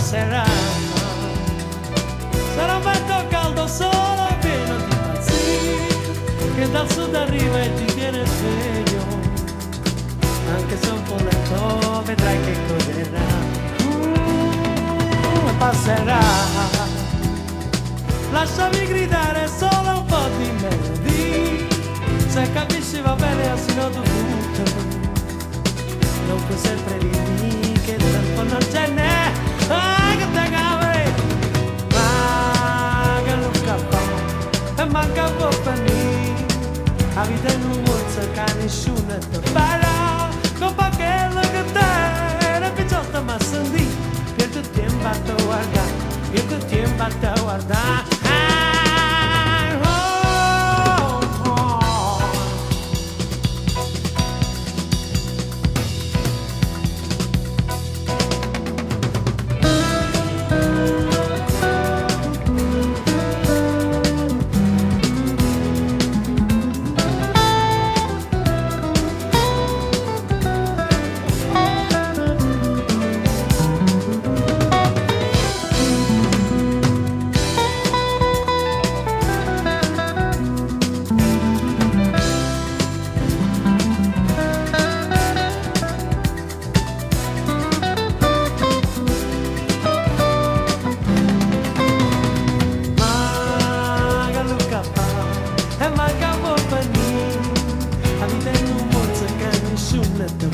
passerà. Sarà un vento caldo solo pieno di pazzia che dal sud arriva e ti tiene sveglio. Anche se un po' lento vedrai che correrà. Passerà. Lasciami gridare solo un po' di melodie. Se capisci va bene asino dovuto. Non puoi sempre dirmi che tempo non ce n'è. Che te cavoli. Ma che non capò. E manca un po' per me. La vita in un mozzo che nessuno ti farà. Con poche che te. Ne picciotta ma sentì. Più tempo a te guardare. Più tempo a te guardare.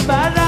Bye.